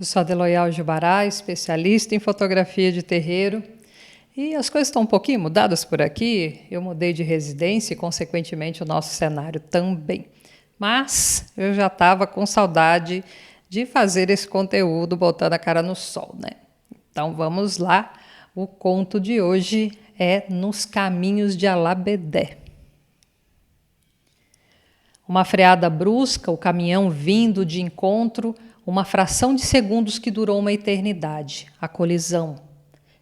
Eu sou a Deloyal Jubará, especialista em fotografia de terreiro. E as coisas estão um pouquinho mudadas por aqui. Eu mudei de residência e, consequentemente, o nosso cenário também. Mas eu já estava com saudade de fazer esse conteúdo botando a cara no sol, né? Então vamos lá. O conto de hoje é Nos Caminhos de Alabedé. Uma freada brusca, o caminhão vindo de encontro, uma fração de segundos que durou uma eternidade. A colisão.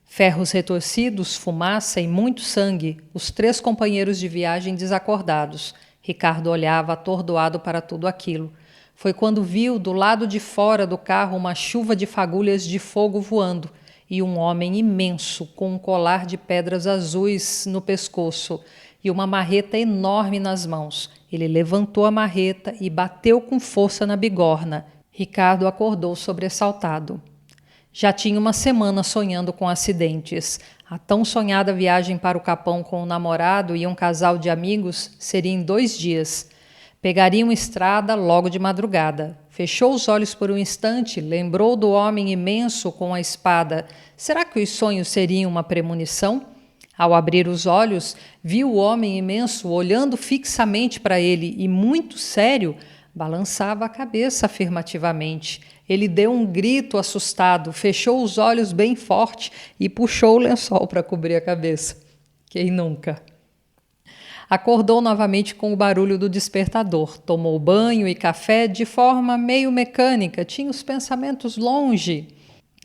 Ferros retorcidos, fumaça e muito sangue, os três companheiros de viagem desacordados. Ricardo olhava atordoado para tudo aquilo. Foi quando viu do lado de fora do carro uma chuva de fagulhas de fogo voando e um homem imenso com um colar de pedras azuis no pescoço e uma marreta enorme nas mãos. Ele levantou a marreta e bateu com força na bigorna. Ricardo acordou sobressaltado. Já tinha uma semana sonhando com acidentes. A tão sonhada viagem para o Capão com o namorado e um casal de amigos seria em 2 dias. Pegariam estrada logo de madrugada. Fechou os olhos por um instante, lembrou do homem imenso com a espada. Será que os sonhos seriam uma premonição? Ao abrir os olhos, viu o homem imenso olhando fixamente para ele e, muito sério, balançava a cabeça afirmativamente. Ele deu um grito assustado, fechou os olhos bem forte e puxou o lençol para cobrir a cabeça. Quem nunca? Acordou novamente com o barulho do despertador. Tomou banho e café de forma meio mecânica, tinha os pensamentos longe.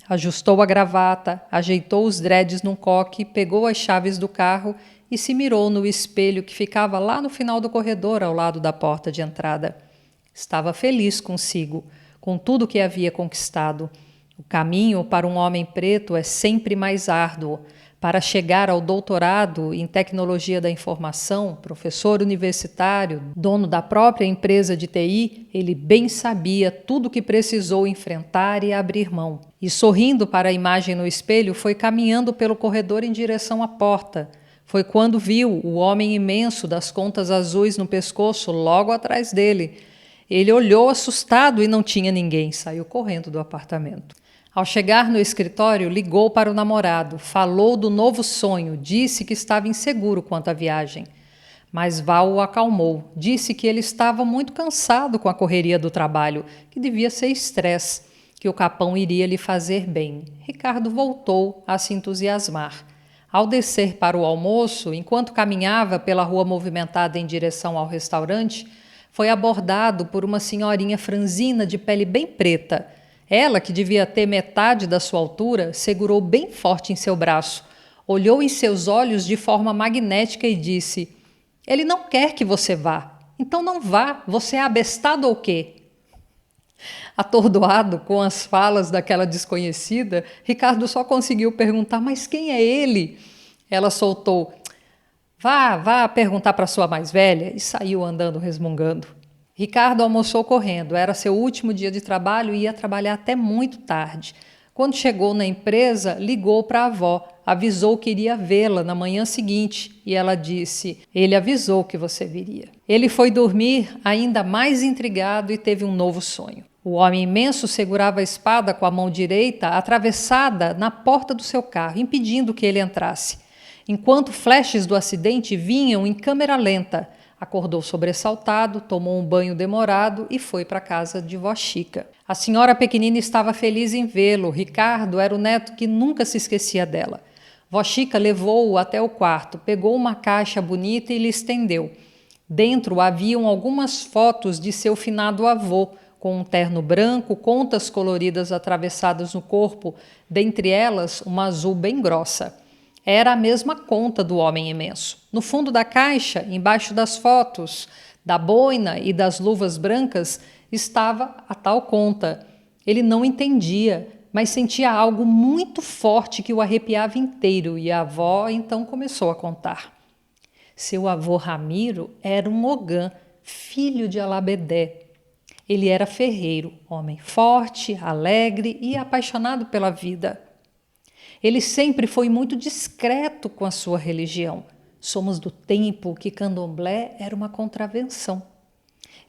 Ajustou a gravata, ajeitou os dreads num coque, pegou as chaves do carro e se mirou no espelho que ficava lá no final do corredor, ao lado da porta de entrada. Estava feliz consigo, com tudo que havia conquistado. O caminho para um homem preto é sempre mais árduo. Para chegar ao doutorado em tecnologia da informação, professor universitário, dono da própria empresa de TI, ele bem sabia tudo o que precisou enfrentar e abrir mão. E sorrindo para a imagem no espelho, foi caminhando pelo corredor em direção à porta. Foi quando viu o homem imenso das contas azuis no pescoço logo atrás dele. Ele olhou assustado e não tinha ninguém. Saiu correndo do apartamento. Ao chegar no escritório, ligou para o namorado, falou do novo sonho, disse que estava inseguro quanto à viagem. Mas Val o acalmou, disse que ele estava muito cansado com a correria do trabalho, que devia ser estresse, que o Capão iria lhe fazer bem. Ricardo voltou a se entusiasmar. Ao descer para o almoço, enquanto caminhava pela rua movimentada em direção ao restaurante, foi abordado por uma senhorinha franzina de pele bem preta. Ela, que devia ter metade da sua altura, segurou bem forte em seu braço, olhou em seus olhos de forma magnética e disse: "Ele não quer que você vá. Então não vá. Você é abestado ou quê?" Atordoado com as falas daquela desconhecida, Ricardo só conseguiu perguntar: "Mas quem é ele?" Ela soltou: vá perguntar para sua mais velha", e saiu andando resmungando. Ricardo almoçou correndo, era seu último dia de trabalho e ia trabalhar até muito tarde. Quando chegou na empresa, ligou para a avó, avisou que iria vê-la na manhã seguinte e ela disse: "Ele avisou que você viria." Ele foi dormir ainda mais intrigado e teve um novo sonho. O homem imenso segurava a espada com a mão direita atravessada na porta do seu carro, impedindo que ele entrasse. Enquanto flashes do acidente vinham em câmera lenta, acordou sobressaltado, tomou um banho demorado e foi para a casa de vó Chica. A senhora pequenina estava feliz em vê-lo. Ricardo era o neto que nunca se esquecia dela. Vó Chica levou-o até o quarto, pegou uma caixa bonita e lhe estendeu. Dentro haviam algumas fotos de seu finado avô, com um terno branco, contas coloridas atravessadas no corpo, dentre elas uma azul bem grossa. Era a mesma conta do homem imenso. No fundo da caixa, embaixo das fotos, da boina e das luvas brancas, estava a tal conta. Ele não entendia, mas sentia algo muito forte que o arrepiava inteiro, e a avó então começou a contar. Seu avô Ramiro era um Ogã, filho de Alabedé. Ele era ferreiro, homem forte, alegre e apaixonado pela vida. Ele sempre foi muito discreto com a sua religião. Somos do tempo que candomblé era uma contravenção.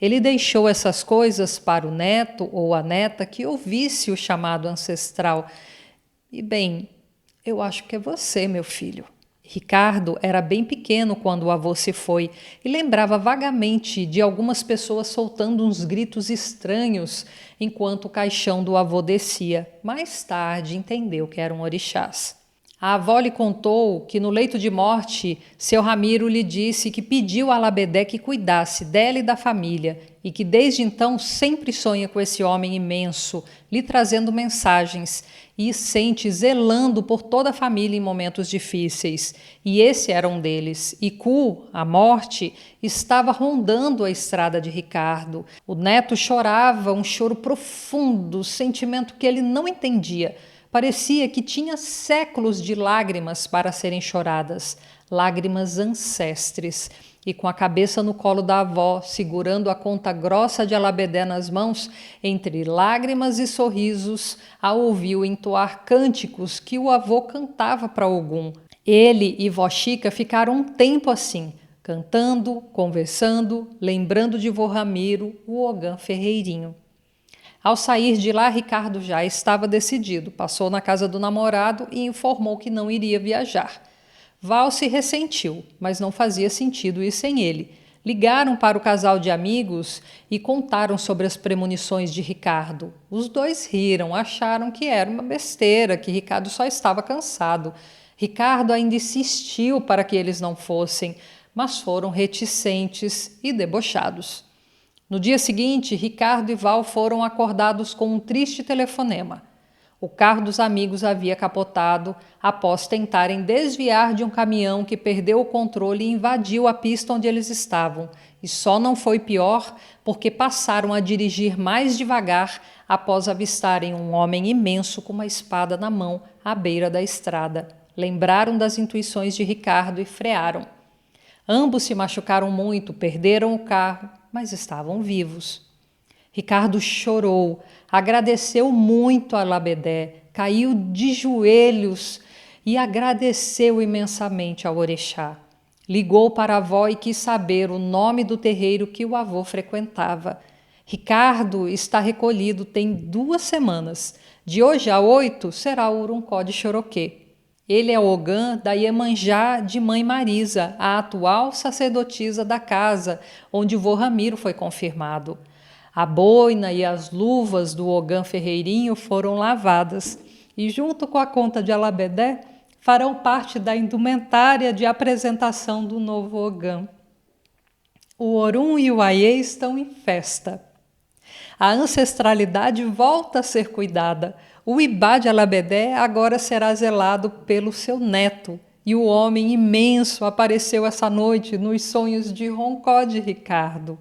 Ele deixou essas coisas para o neto ou a neta que ouvisse o chamado ancestral. E bem, eu acho que é você, meu filho. Ricardo era bem pequeno quando o avô se foi e lembrava vagamente de algumas pessoas soltando uns gritos estranhos enquanto o caixão do avô descia. Mais tarde entendeu que eram orixás. A avó lhe contou que no leito de morte, seu Ramiro lhe disse que pediu a Labedé que cuidasse dela e da família e que desde então sempre sonha com esse homem imenso, lhe trazendo mensagens e sente zelando por toda a família em momentos difíceis. E esse era um deles. E Ku, a morte, estava rondando a estrada de Ricardo. O neto chorava um choro profundo, sentimento que ele não entendia. Parecia que tinha séculos de lágrimas para serem choradas, lágrimas ancestres. E com a cabeça no colo da avó, segurando a conta grossa de Alabedé nas mãos, entre lágrimas e sorrisos, a ouviu entoar cânticos que o avô cantava para Ogum. Ele e vó Chica ficaram um tempo assim, cantando, conversando, lembrando de vô Ramiro, o Ogã Ferreirinho. Ao sair de lá, Ricardo já estava decidido. Passou na casa do namorado e informou que não iria viajar. Val se ressentiu, mas não fazia sentido ir sem ele. Ligaram para o casal de amigos e contaram sobre as premonições de Ricardo. Os dois riram, acharam que era uma besteira, que Ricardo só estava cansado. Ricardo ainda insistiu para que eles não fossem, mas foram reticentes e debochados. No dia seguinte, Ricardo e Val foram acordados com um triste telefonema. O carro dos amigos havia capotado após tentarem desviar de um caminhão que perdeu o controle e invadiu a pista onde eles estavam. E só não foi pior porque passaram a dirigir mais devagar após avistarem um homem imenso com uma espada na mão à beira da estrada. Lembraram das intuições de Ricardo e frearam. Ambos se machucaram muito, perderam o carro, mas estavam vivos. Ricardo chorou, agradeceu muito a Labedé, caiu de joelhos e agradeceu imensamente ao orixá. Ligou para a avó e quis saber o nome do terreiro que o avô frequentava. Ricardo está recolhido tem 2 semanas. De hoje a 8 será o Uruncó de Choroquê. Ele é Ogã da Iemanjá de Mãe Marisa, a atual sacerdotisa da casa, onde o vô Ramiro foi confirmado. A boina e as luvas do Ogã Ferreirinho foram lavadas e, junto com a conta de Alabedé, farão parte da indumentária de apresentação do novo Ogã. O Orum e o Aiê estão em festa. A ancestralidade volta a ser cuidada. O Ibá de Alabedé agora será zelado pelo seu neto. E o homem imenso apareceu essa noite nos sonhos de Roncó de Ricardo.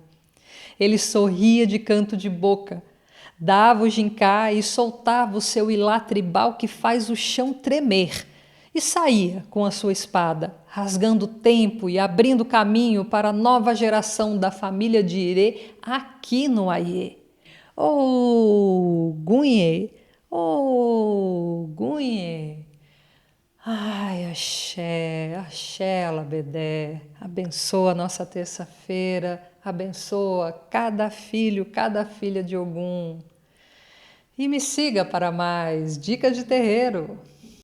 Ele sorria de canto de boca, dava o gincá e soltava o seu ilá tribal que faz o chão tremer. E saía com a sua espada, rasgando tempo e abrindo caminho para a nova geração da família de Irê aqui no Aiê. Oh, Gunhê! Oh, Gunhê! Ai, axé, axé, Alabedé, abençoa a nossa terça-feira, abençoa cada filho, cada filha de Ogum. E me siga para mais dicas de terreiro.